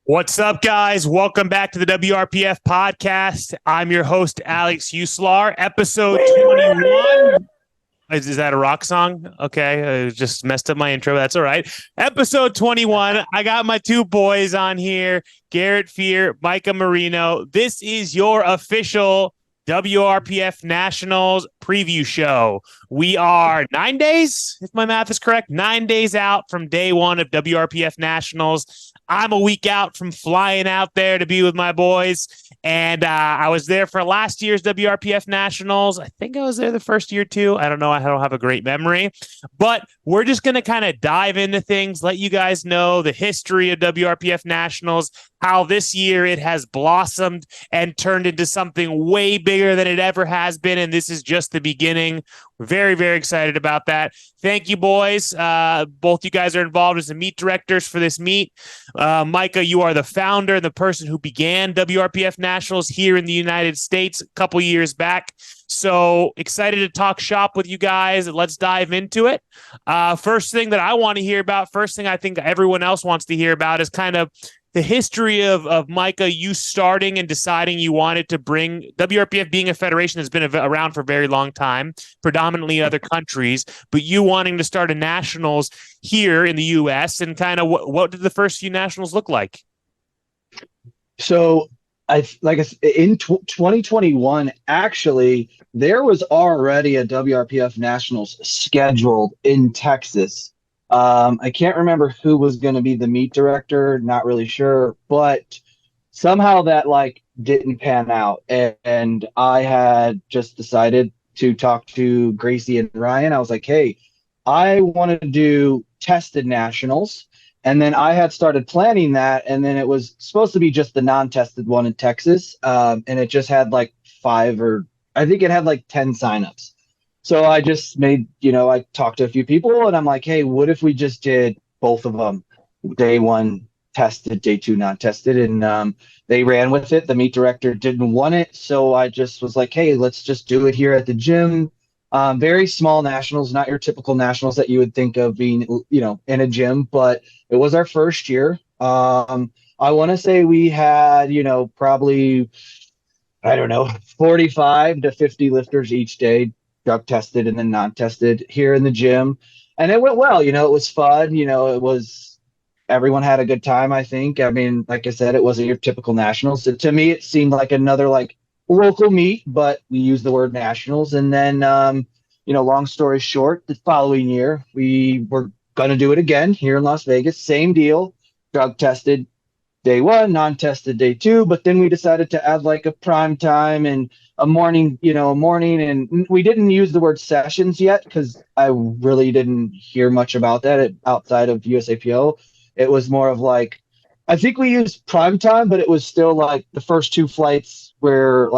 What's up, guys? Welcome back to the WRPF podcast. I'm your host, Alex Uslar. Episode 21. Is that a rock song? Okay, I just messed up my intro. That's all right. Episode 21. I got my two boys on here, Garrett Fear, Micah Marino. This is your official WRPF Nationals preview show. We are 9 days, if my math is correct, 9 days out from day one of WRPF Nationals. I'm a week out from flying out there to be with my boys. And I was there for last year's WRPF Nationals. I think I was there the first year too. I don't know. I don't have a great memory. But we're just going to kind of dive into things, let you guys know the history of WRPF Nationals, how this year it has blossomed and turned into something way bigger than it ever has been. And this is just the beginning. We're very, very excited about that. Thank you, boys. Both you guys are involved as the meet directors for this meet. Micah, you are the founder, the person who began WRPF Nationals here in the United States a couple years back. So excited to talk shop with you guys. Let's dive into it. First thing that I want to hear about, first thing I think everyone else wants to hear about is kind of the history of Micah, you starting and deciding you wanted to bring WRPF being a federation that's been around for a very long time, predominantly in other countries, but you wanting to start a nationals here in the U.S. and kind of what did the first few nationals look like? So in 2021, actually, there was already a WRPF Nationals scheduled in Texas. I can't remember who was going to be the meet director, not really sure, but somehow that didn't pan out. And I had just decided to talk to Gracie and Ryan. I was like, hey, I want to do tested nationals. And then I had started planning that. And then it was supposed to be just the non-tested one in Texas. And it just had I think it had 10 signups. So I just made, I talked to a few people and I'm like, hey, what if we just did both of them? Day one tested, day two non-tested. And they ran with it. The meet director didn't want it. So I just was like, hey, let's just do it here at the gym. Very small nationals, not your typical nationals that you would think of being, in a gym. But it was our first year. I want to say we had, probably, 45 to 50 lifters each day, drug tested and then non-tested here in the gym. And it went well, it was fun. Everyone had a good time, I think. I mean, like I said, it wasn't your typical nationals. So to me, it seemed like another local meet, but we used the word nationals. And then, long story short, the following year, we were going to do it again here in Las Vegas. Same deal, drug tested day one, non-tested day two. But then we decided to add a prime time and a morning, and we didn't use the word sessions yet because I really didn't hear much about that outside of USAPO. It was more of I think we used prime time, but it was still the first two flights where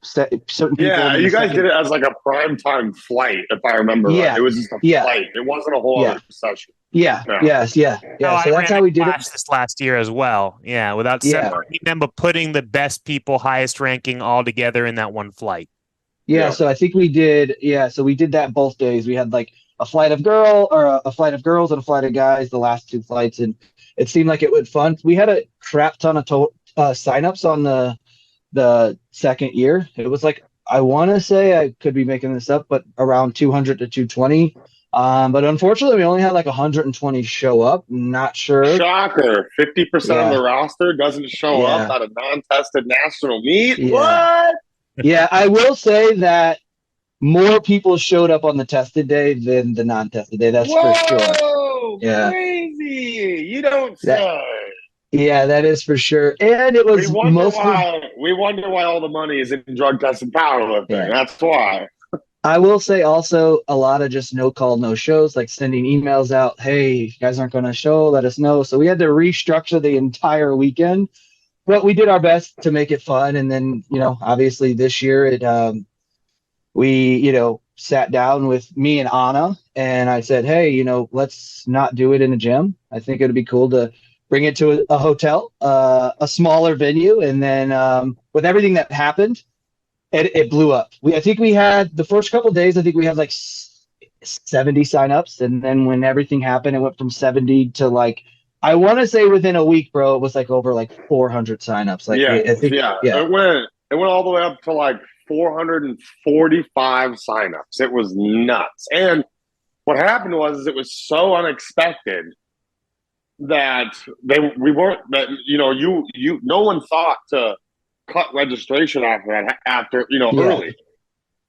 certain people. Yeah, you guys did it as a prime time flight, if I remember right. It was just a flight. It wasn't a whole other session. Yeah. No. Yes. Yeah. Yeah. So that's how we did it this last year as well. Yeah. Without separating them, but putting the best people, highest ranking all together in that one flight. Yeah. So I think we did. Yeah. So we did that both days. We had a flight of girls and a flight of guys, the last two flights. And it seemed like it went fun. We had a crap ton of signups on the second year. It was I want to say, I could be making this up, but around 200 to 220. But unfortunately, we only had 120 show up. Not sure. Shocker. 50% of the roster doesn't show up at a non-tested national meet. Yeah. What? Yeah, I will say that more people showed up on the tested day than the non-tested day. That's for sure. Yeah. Crazy. You don't say. Yeah, that is for sure. And it was we wonder why all the money is in drug testing powerlifting. Yeah. That's why. I will say also a lot of just no call, no shows, sending emails out. Hey, if you guys aren't going to show, let us know. So we had to restructure the entire weekend, but we did our best to make it fun. And then, obviously this year we sat down with me and Anna and I said, hey, let's not do it in a gym. I think it'd be cool to bring it to a hotel, a smaller venue. And then with everything that happened, it blew up. I think we had the first couple of days, I think we had 70 signups. And then when everything happened, it went from 70 to I want to say within a week, bro, it was like over like 400 signups. Like, yeah, I think, yeah. It went all the way up to like 445 signups. It was nuts. And what happened was it was so unexpected that we weren't that no one thought to cut registration after early.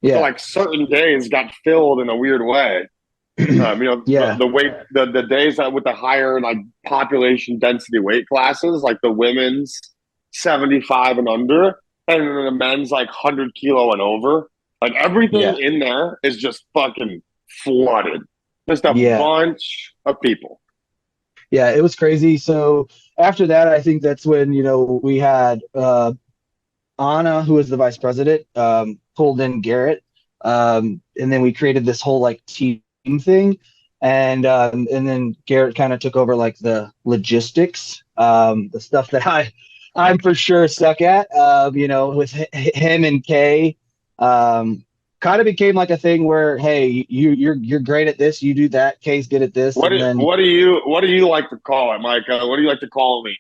Yeah. So like certain days got filled in a weird way. The weight the days that with the higher like population density weight classes, like the women's 75 and under, and then the men's like 100 kilo and over. Like everything in there is just fucking flooded. Just a bunch of people. Yeah, it was crazy. So after that, I think that's when, we had Anna, who was the vice president, pulled in Garrett. And then we created this whole like team thing. And then Garrett kind of took over like the logistics, the stuff that I'm for sure suck at, with him and Kay. Kind of became like a thing where, hey, you're great at this, you do that. Kay's good at this. What do you like to call it, Micah? What do you like to call me?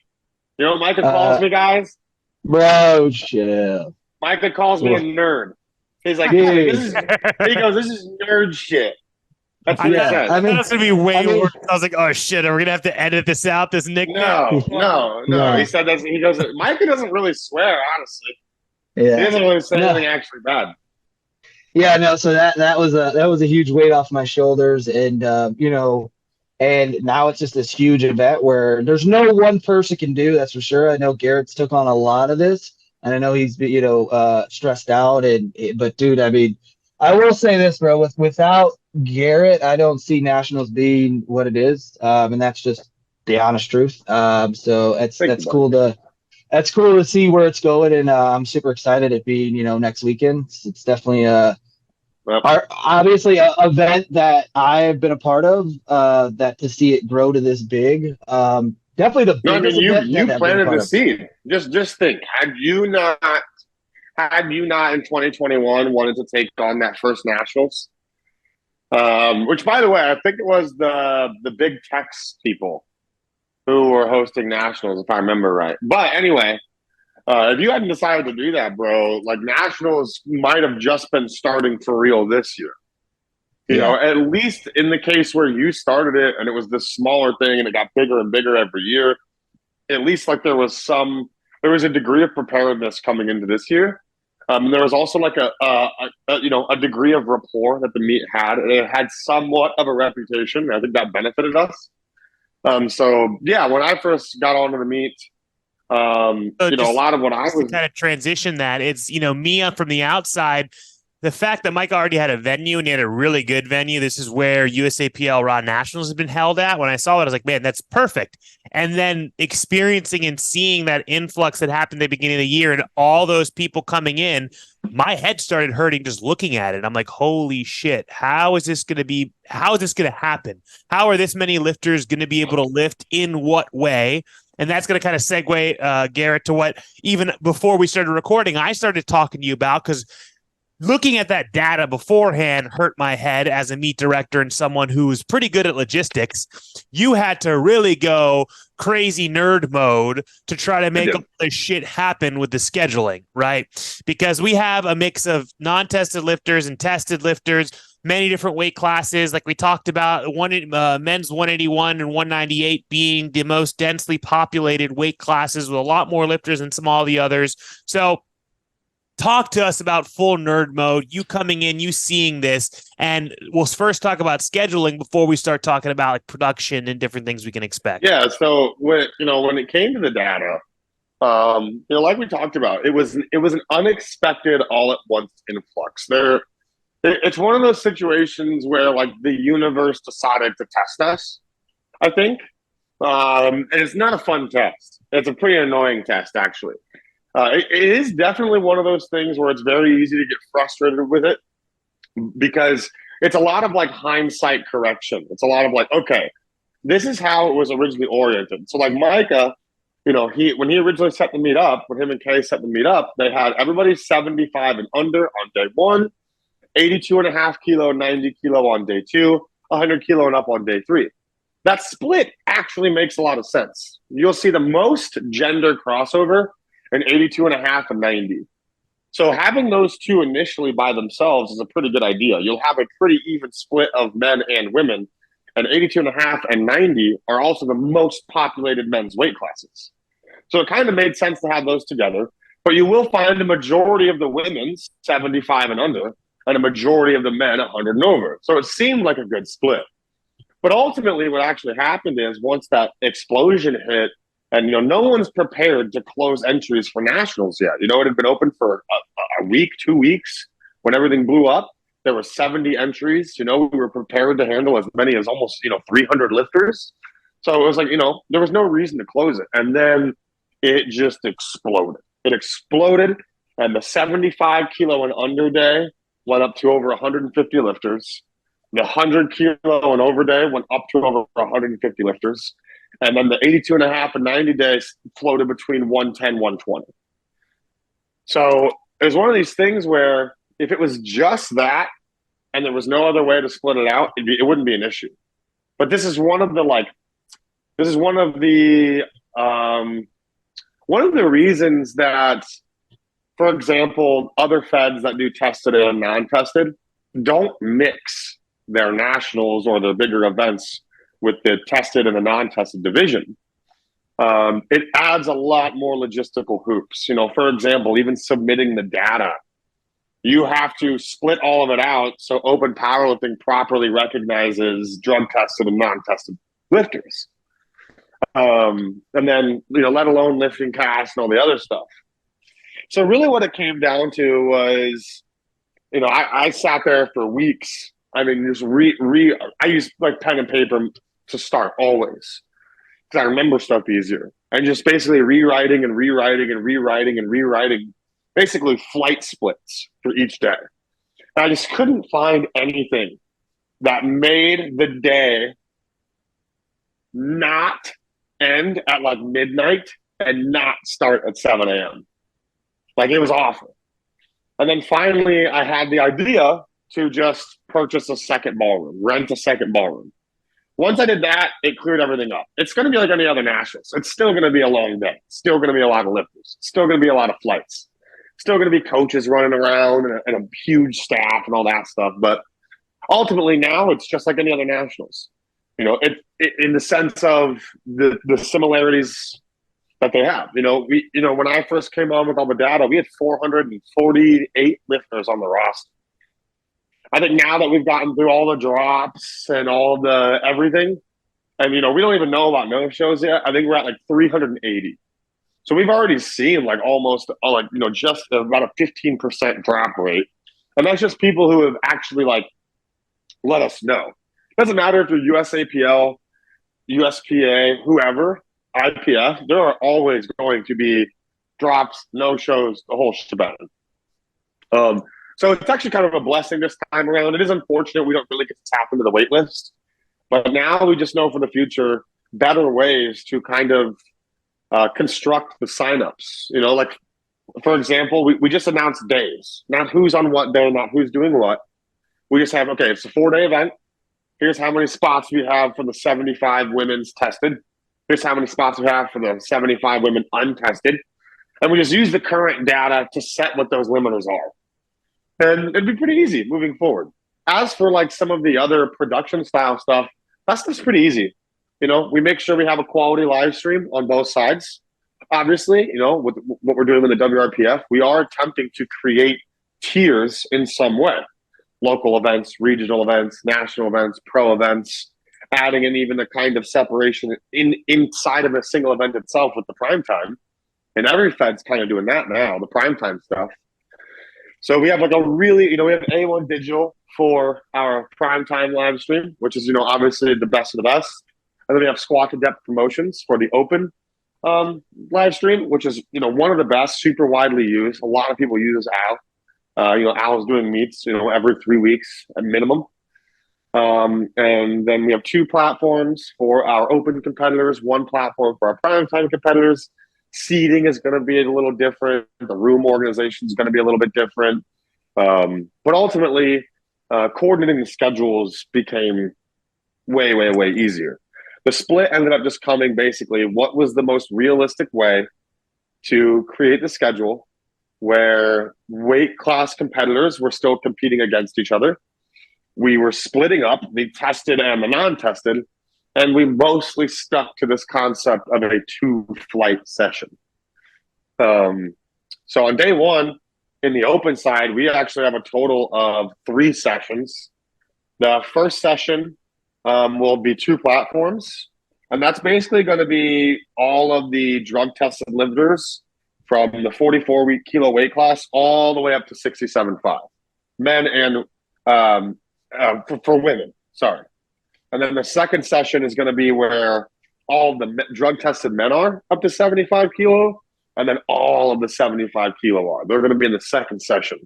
You know what Micah calls me, guys? Bro, chill. Micah calls me a nerd. He's like, this is nerd shit. That's what he says. I thought it was gonna be way worse. I was like, oh shit, are we gonna have to edit this out? This nickname? No. He said that. He goes, Micah doesn't really swear, honestly. Yeah. He doesn't really say anything actually bad. Yeah, no. So that was a huge weight off my shoulders, and and now it's just this huge event where there's no one person can do. That's for sure. I know Garrett's took on a lot of this, and I know he's stressed out. But dude, I mean, I will say this, bro. Without Garrett, I don't see Nationals being what it is, and that's just the honest truth. So that's cool to see where it's going, and I'm super excited at being next weekend. It's definitely obviously an event that I've been a part of. That to see it grow to this big, definitely the biggest. You planted the seed. Just think, had you not in 2021 wanted to take on that first Nationals, which by the way, I think it was the Big Tex people who were hosting Nationals, if I remember right. But anyway, if you hadn't decided to do that, bro, like Nationals might have just been starting for real this year. You know, at least in the case where you started it and it was this smaller thing and it got bigger and bigger every year, at least like there was a degree of preparedness coming into this year. There was also like a degree of rapport that the meet had. It had somewhat of a reputation. I think that benefited us. So yeah, when I first got onto the meet, a lot of what I was to kind of transition that it's me from the outside. The fact that Mike already had a venue and he had a really good venue. This is where USAPL Raw Nationals has been held at. When I saw it, I was like, man, that's perfect. And then experiencing and seeing that influx that happened at the beginning of the year and all those people coming in, my head started hurting just looking at it. I'm like, holy shit, how is this going to happen? How are this many lifters going to be able to lift in what way? And that's going to kind of segue, Garrett, to what even before we started recording, I started talking to you about, because looking at that data beforehand hurt my head as a meet director and someone who was pretty good at logistics. You had to really go crazy nerd mode to try to make all this shit happen with the scheduling, right? Because we have a mix of non-tested lifters and tested lifters, many different weight classes. Like we talked about, men's 181 and 198 being the most densely populated weight classes with a lot more lifters than some all the others. So talk to us about full nerd mode, you coming in, you seeing this, and we'll first talk about scheduling before we start talking about like production and different things we can expect. Yeah, so when it came to the data, like we talked about, it was an unexpected all at once influx. It's one of those situations where like the universe decided to test us, I think. And it's not a fun test. It's a pretty annoying test, actually. It is definitely one of those things where it's very easy to get frustrated with it because it's a lot of like hindsight correction. It's a lot of like, okay, this is how it was originally oriented. So like Micah, when he originally set the meet up, when him and Kay set the meet up, they had everybody 75 and under on day 1, 82.5 kilo, 90 kilo on day 2, 100 kilo and up on day 3. That split actually makes a lot of sense. You'll see the most gender crossover in 82.5 and 90. So having those two initially by themselves is a pretty good idea. You'll have a pretty even split of men and women, and 82.5 and 90 are also the most populated men's weight classes. So it kind of made sense to have those together. But you will find a majority of the women's 75 and under, and a majority of the men 100 and over. So it seemed like a good split. But ultimately, what actually happened is once that explosion hit, and no one's prepared to close entries for nationals yet. It had been open for a week, 2 weeks when everything blew up. There were 70 entries. We were prepared to handle as many as almost 300 lifters. So it was like there was no reason to close it, and then it just exploded. It exploded, and the 75 kilo and under day went up to over 150 lifters. The 100 kilo and over day went up to over 150 lifters. And then the 82.5 and 90 days floated between 110, 120. So it was one of these things where if it was just that and there was no other way to split it out, it wouldn't be an issue. But this is one of the reasons that, for example, other feds that do tested and non-tested don't mix their nationals or their bigger events with the tested and the non-tested division. It adds a lot more logistical hoops. For example, even submitting the data, you have to split all of it out so open powerlifting properly recognizes drug tested and non-tested lifters. And then, let alone lifting casts and all the other stuff. So really what it came down to was, I sat there for weeks. I mean, just I use like pen and paper to start always, because I remember stuff easier, and just basically rewriting, basically flight splits for each day. And I just couldn't find anything that made the day not end at like midnight and not start at 7 a.m. Like, it was awful. And then finally I had the idea to just purchase a second ballroom, rent a second ballroom. Once I did that, it cleared everything up. It's going to be like any other nationals. It's still going to be a long day. It's still going to be a lot of lifters. It's still going to be a lot of flights. Still going to be coaches running around and a huge staff and all that stuff. But ultimately now it's just like any other nationals. In the sense of the similarities that they have. When I first came on with all the data, we had 448 lifters on the roster. I think now that we've gotten through all the drops and all the everything, and we don't even know about no shows yet. I think we're at like 380. So we've already seen like almost just about a 15% drop rate, and that's just people who have actually let us know. It doesn't matter if you're USAPL, USPA, whoever, IPF. There are always going to be drops, no shows, the whole shebang. So it's actually kind of a blessing this time around. It is unfortunate we don't really get to tap into the wait list, but now we just know for the future better ways to kind of construct the signups. For example, we just announced days, not who's on what day, not who's doing what. We just have, okay, it's a 4-day event. Here's how many spots we have for the 75 women's tested. Here's how many spots we have for the 75 women untested. And we just use the current data to set what those limiters are. And it'd be pretty easy moving forward. As for some of the other production style stuff, that's just pretty easy. We make sure we have a quality live stream on both sides. Obviously, with what we're doing with the WRPF, we are attempting to create tiers in some way. Local events, regional events, national events, pro events, adding in even the kind of separation inside of a single event itself with the primetime. And every Fed's kind of doing that now, the primetime stuff. So we have we have A1 Digital for our primetime live stream, which is, obviously the best of the best. And then we have Squat to Depth Promotions for the open live stream, which is, one of the best, super widely used. A lot of people use Al. Al's doing meets, every 3 weeks at minimum. And then we have 2 platforms for our open competitors, 1 platform for our primetime competitors. Seating is going to be a little different. The room organization is going to be a little bit different. But ultimately, coordinating the schedules became way, way, way easier. The split ended up just coming basically what was the most realistic way to create the schedule where weight class competitors were still competing against each other. We were splitting up the tested and the non-tested, and we mostly stuck to this concept of a 2-flight session. So on day one, in the open side, we actually have a total of 3 sessions. The first session will be 2 platforms, and that's basically going to be all of the drug-tested lifters from the 44 kilo weight class all the way up to 67.5, men and for women. Sorry. And then the second session is going to be where all the drug-tested men are up to 75 kilo, and then all of the 75 kilo are. They're going to be in the second session.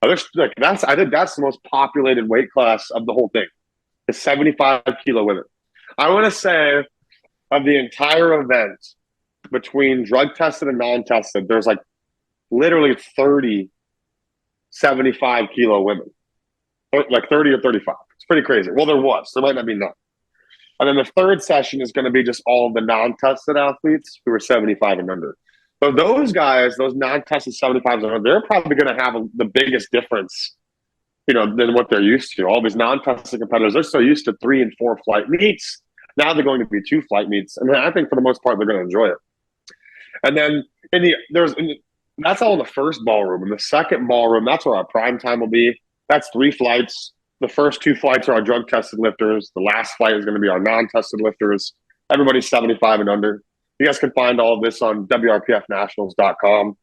I think that's the most populated weight class of the whole thing, the 75 kilo women. I want to say of the entire event, between drug tested and non-tested, there's like literally 30 75 kilo women, like 30 or 35. It's pretty crazy. Well, there might not be none. And then the third session is going to be just all of the non-tested athletes who are 75 and under. So those guys, those non-tested 75s and under, they're probably going to have the biggest difference, than what they're used to. All these non-tested competitors, they're so used to 3 and 4 flight meets. Now they're going to be 2 flight meets. And I think for the most part, they're going to enjoy it. And then that's all in the first ballroom. In the second ballroom, that's where our prime time will be. That's 3 flights. The first 2 flights are our drug-tested lifters. The last flight is going to be our non-tested lifters. Everybody's 75 and under. You guys can find all of this on WRPFnationals.com.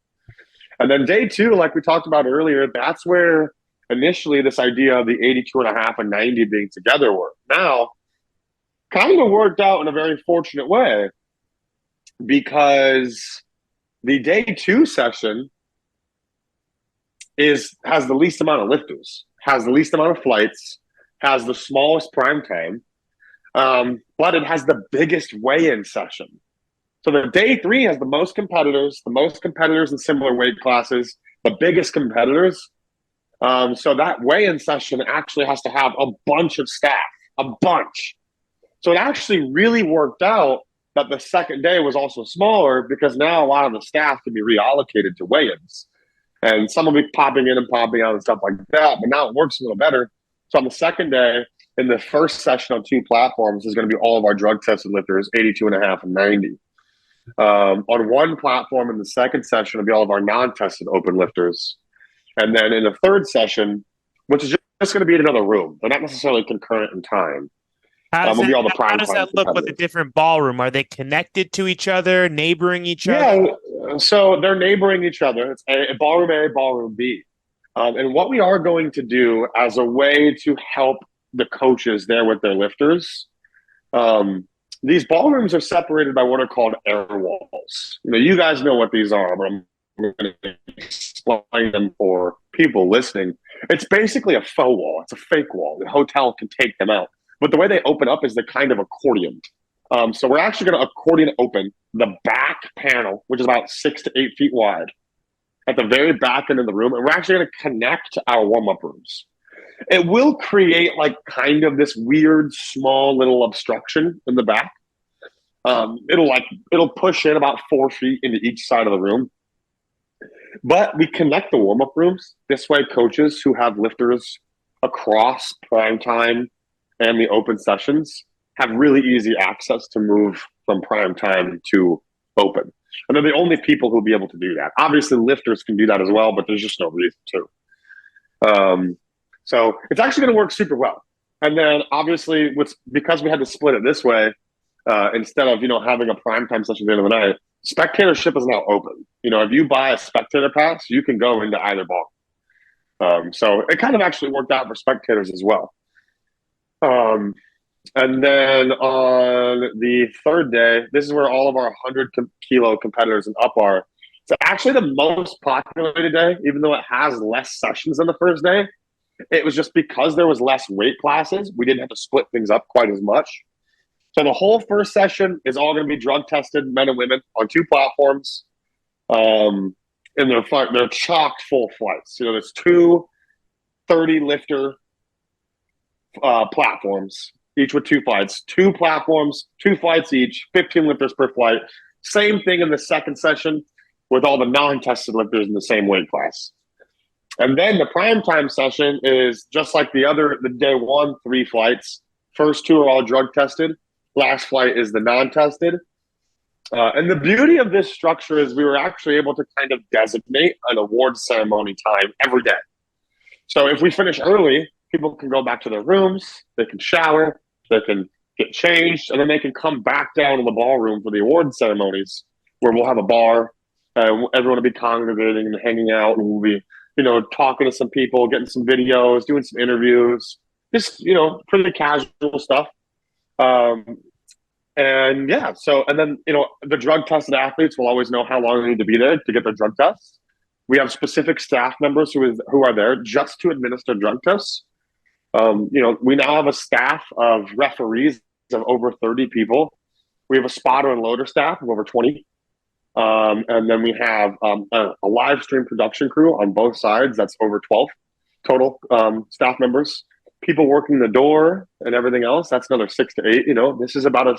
And then day 2, like we talked about earlier, that's where initially this idea of the 82.5 and 90 being together worked. Now, kind of worked out in a very fortunate way, because the day 2 session has the least amount of lifters, has the least amount of flights, has the smallest prime time, but it has the biggest weigh-in session. So the day 3 has the most competitors in similar weight classes, the biggest competitors. So that weigh-in session actually has to have a bunch of staff, a bunch. So it actually really worked out that the second day was also smaller, because now a lot of the staff can be reallocated to weigh-ins. And some will be popping in and popping out and stuff like that, but now it works a little better. So on the second day, in the first session on 2 platforms, is going to be all of our drug-tested lifters, 82.5 and 90. On 1 platform in the second session will be all of our non-tested open lifters. And then in the third session, which is just going to be in another room, they're not necessarily concurrent in time. How does that look with a different ballroom? Are they connected to each other, neighboring each other? Yeah, so they're neighboring each other. It's a ballroom A, ballroom B. And what we are going to do as a way to help the coaches there with their lifters, these ballrooms are separated by what are called air walls. You guys know what these are, but I'm going to explain them for people listening. It's basically a faux wall. It's a fake wall. The hotel can take them out. But the way they open up is the kind of accordion. So we're actually going to accordion open the back panel, which is about 6 to 8 feet wide, at the very back end of the room. And we're actually going to connect our warm-up rooms. It will create like kind of this weird, small little obstruction in the back. It'll push in about 4 feet into each side of the room. But we connect the warm-up rooms. This way, coaches who have lifters across prime time and the open sessions have really easy access to move from prime time to open. And they're the only people who'll be able to do that. Obviously, lifters can do that as well, but there's just no reason to. So it's actually going to work super well. And then obviously, because we had to split it this way, instead of having a prime time session at the end of the night, spectatorship is now open. If you buy a spectator pass, you can go into either ball. So it kind of actually worked out for spectators as well. And then on the third day, this is where all of our 100 kilo competitors and up are. It's actually the most populated day, even though it has less sessions than the first day. It was just because there was less weight classes, we didn't have to split things up quite as much. So the whole first session is all going to be drug tested men and women on 2 platforms. And they're chock full flights. There's 2 30 lifter platforms. each with 2 flights, 2 platforms, 2 flights each, 15 lifters per flight. Same thing in the second session with all the non-tested lifters in the same weight class. And then the prime time session is just like the day 1, 3 flights. First 2 are all drug tested. Last flight is the non-tested. And the beauty of this structure is we were actually able to kind of designate an award ceremony time every day. So if we finish early, people can go back to their rooms, they can shower, they can get changed, and then they can come back down to the ballroom for the award ceremonies, where we'll have a bar, everyone will be congregating and hanging out, and we'll be, talking to some people, getting some videos, doing some interviews, just, pretty casual stuff. And then, the drug tested athletes will always know how long they need to be there to get their drug tests. We have specific staff members who are there just to administer drug tests. We now have a staff of referees of over 30 people. We have a spotter and loader staff of over 20. And then we have a live stream production crew on both sides. That's over 12 total staff members. People working the door and everything else, that's another 6 to 8. This is about a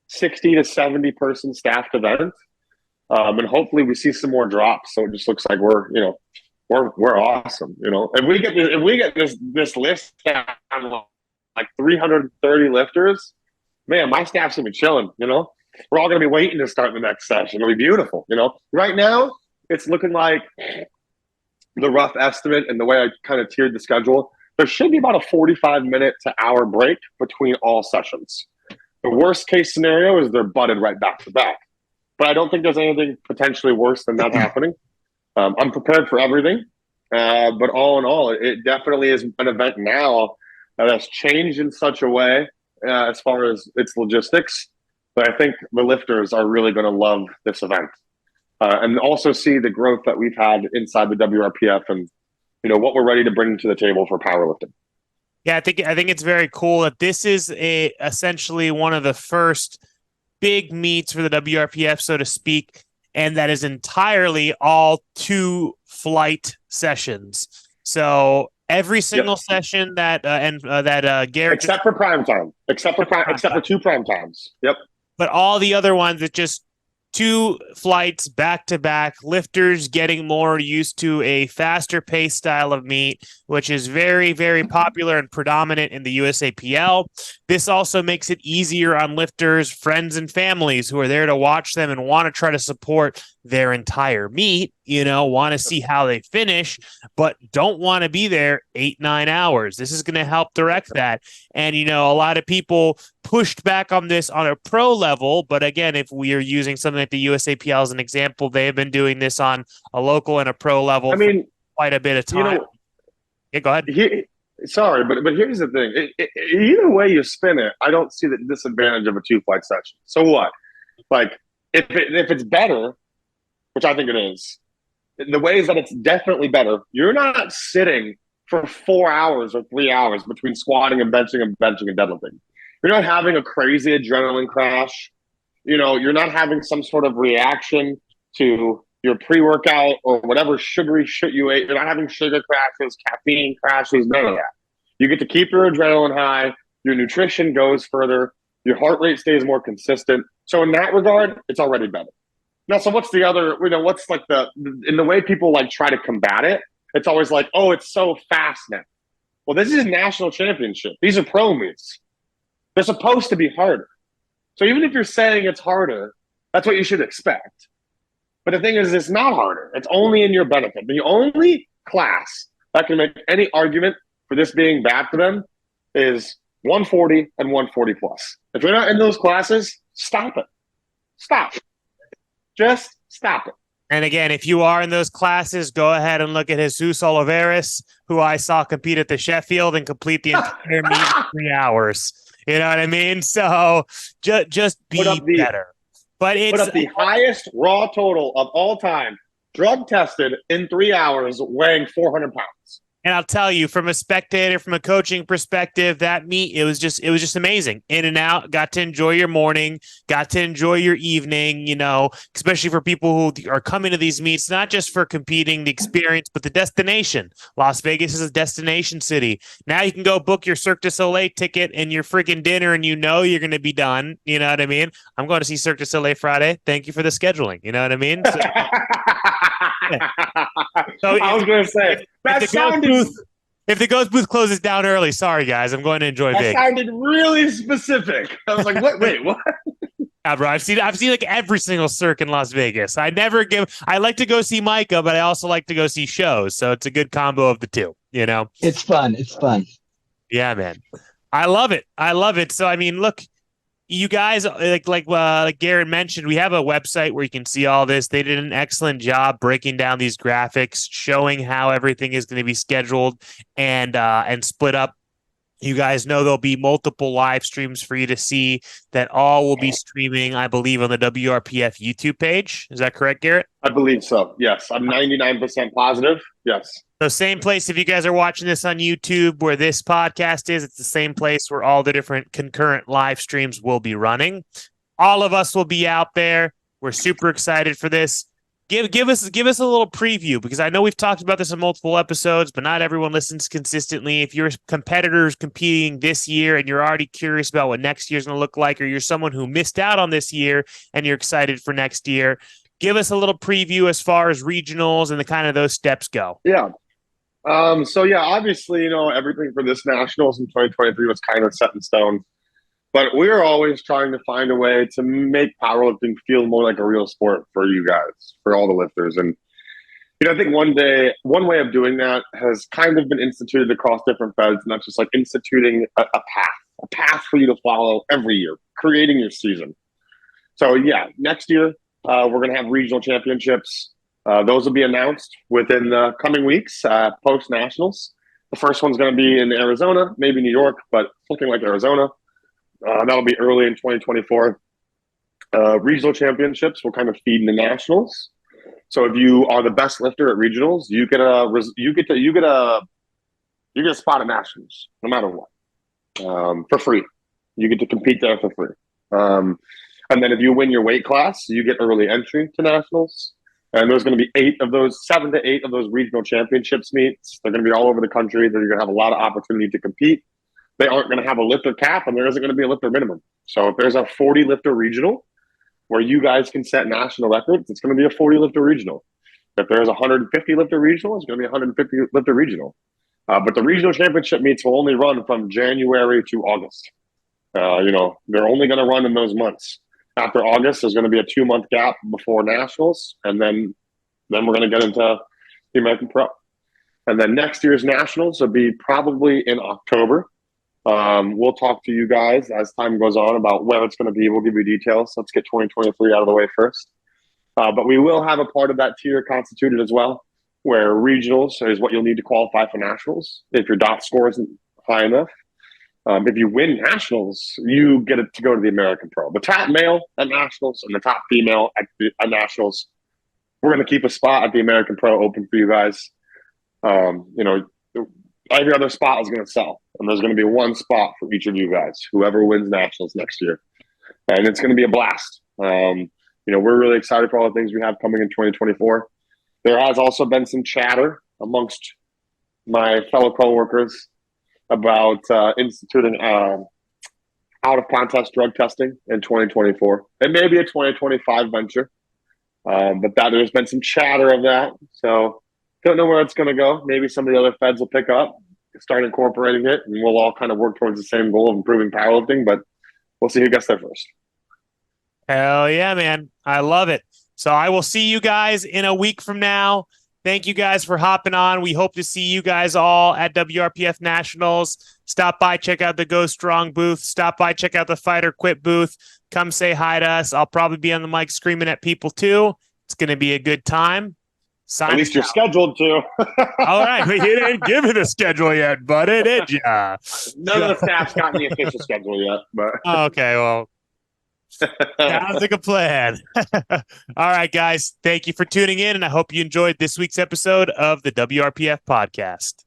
60 to 70 person staffed event. And hopefully we see some more drops. So it just looks like we're awesome. If we get this list down like 330 lifters, man, my staff's gonna be chilling. We're all gonna be waiting to start the next session. It'll be beautiful. Right now it's looking like the rough estimate and the way I kind of tiered the schedule. There should be about a 45-minute to hour break between all sessions. The worst case scenario is they're butted right back to back. But I don't think there's anything potentially worse than that happening. I'm prepared for everything. But all in all, it definitely is an event now that's changed in such a way as far as its logistics. But I think the lifters are really going to love this event. And also see the growth that we've had inside the WRPF and what we're ready to bring to the table for powerlifting. Yeah, I think it's very cool that this is essentially one of the first big meets for the WRPF, so to speak, and that is entirely all 2 flight sessions. So every single session that Garrett, except for prime time, except for 2 prime times. Yep. But all the other ones, it's just 2 flights back to back, lifters getting more used to a faster pace style of meet, which is very, very popular and predominant in the USAPL. This also makes it easier on lifters, friends, and families who are there to watch them and want to try to support their entire meet, want to see how they finish, but don't want to be there 8-9 hours. This is going to help direct that. And, a lot of people pushed back on this on a pro level. But again, if we are using something like the USAPL as an example, they have been doing this on a local and a pro level for quite a bit of time. Yeah, go ahead. Sorry, but here's the thing. Either way you spin it, I don't see the disadvantage of a 2 flight session. So what? Like, if it's better, which I think it is, the ways that it's definitely better, you're not sitting for 4 hours or 3 hours between squatting and benching and deadlifting. You're not having a crazy adrenaline crash. You're not having some sort of reaction to your pre-workout or whatever sugary shit you ate. You're not having sugar crashes, caffeine crashes, none of that. You get to keep your adrenaline high. Your nutrition goes further. Your heart rate stays more consistent. So in that regard, it's already better. Now, so what's the other, what's like in the way people like try to combat it, it's always like, oh, it's so fast now. Well, this is national championship. These are pro meets. They're supposed to be harder. So even if you're saying it's harder, that's what you should expect. But the thing is, it's not harder. It's only in your benefit. The only class that can make any argument for this being bad for them is 140 and 140 plus. If you're not in those classes, stop it. Stop. Just stop it. And again, if you are in those classes, go ahead and look at Jesus Oliveras, who I saw compete at the Sheffield and complete the entire meet in 3 hours. You know what I mean? So just be better. But it's put up the highest raw total of all time, drug tested in 3 hours, weighing 400 pounds. And I'll tell you, from a spectator, from a coaching perspective, that meet, it was just amazing. In and out, got to enjoy your morning, got to enjoy your evening, especially for people who are coming to these meets, not just for competing, the experience, but the destination. Las Vegas is a destination city. Now you can go book your Cirque du Soleil ticket and your freaking dinner, and you're going to be done. You know what I mean? I'm going to see Cirque du Soleil Friday. Thank you for the scheduling. You know what I mean? So, So I was going to say, if the Ghost booth closes down early, sorry guys, I'm going to enjoy Vegas. That sounded really specific. I was like, wait, what? Yeah, bro, I've seen like every single Cirque in Las Vegas. I like to go see Micah, but I also like to go see shows. So it's a good combo of the two, It's fun. Yeah, man. I love it. So, I mean, look, you guys, like Garrett mentioned, we have a website where you can see all this. They did an excellent job breaking down these graphics, showing how everything is going to be scheduled and split up. You guys know there'll be multiple live streams for you to see that all will be streaming, I believe, on the WRPF YouTube page. Is that correct, Garrett? I believe so. Yes. I'm 99% positive. Yes. So same place, if you guys are watching this on YouTube where this podcast is, it's the same place where all the different concurrent live streams will be running. All of us will be out there. We're super excited for this. Give us a little preview, because I know we've talked about this in multiple episodes, but not everyone listens consistently. If you're competitors competing this year and you're already curious about what next year's going to look like, or you're someone who missed out on this year and you're excited for next year, give us a little preview as far as regionals and the kind of those steps go. Yeah. Obviously, everything for this Nationals in 2023 was kind of set in stone. But we're always trying to find a way to make powerlifting feel more like a real sport for you guys, for all the lifters. And, I think one way of doing that has kind of been instituted across different feds, and that's just like instituting a path for you to follow every year, creating your season. So, next year, we're going to have regional championships. Those will be announced within the coming weeks, post-Nationals. The first one's going to be in Arizona, maybe New York, but looking like Arizona. That'll be early in 2024. Regional championships will kind of feed into Nationals. So if you are the best lifter at regionals, you get a spot at Nationals, no matter what, for free. You get to compete there for free. And then if you win your weight class, you get early entry to Nationals. And there's going to be 7 to 8 of those regional championships meets. They're going to be all over the country. That you're going to have a lot of opportunity to compete. They aren't going to have a lifter cap, and there isn't going to be a lifter minimum. So if there's a 40 lifter regional where you guys can set national records, it's going to be a 40 lifter regional. If there's a 150 lifter regional, it's going to be a 150 lifter regional. But the regional championship meets will only run from January to August. They're only going to run in those months. After August, there's going to be a 2-month gap before Nationals, and then we're going to get into the American Pro. And then next year's Nationals will be probably in October. We'll talk to you guys as time goes on about where it's going to be. We'll give you details. Let's get 2023 out of the way first. But we will have a part of that tier constituted as well, where regionals is what you'll need to qualify for Nationals if your dot score isn't high enough. If you win Nationals, you get to go to the American Pro. The top male at Nationals and the top female at Nationals, we're going to keep a spot at the American Pro open for you guys. Every other spot is going to sell, and there's going to be one spot for each of you guys, whoever wins Nationals next year. And it's going to be a blast. We're really excited for all the things we have coming in 2024. There has also been some chatter amongst my fellow coworkers about instituting out-of-contest drug testing in 2024. It may be a 2025 venture, but there's been some chatter of that. So don't know where it's going to go. Maybe some of the other feds will pick up, start incorporating it, and we'll all kind of work towards the same goal of improving powerlifting, but we'll see who gets there first. Hell yeah, man. I love it. So I will see you guys in a week from now. Thank you guys for hopping on. We hope to see you guys all at WRPF Nationals. Stop by, check out the Go Strong booth. Stop by, check out the Fight or Quit booth. Come say hi to us. I'll probably be on the mic screaming at people too. It's going to be a good time. At least you're scheduled to. All right. But you didn't give me the schedule yet, buddy, did ya? None of the staff's gotten the official schedule yet. But okay, well. Sounds like a plan. All right, guys. Thank you for tuning in, and I hope you enjoyed this week's episode of the WRPF podcast.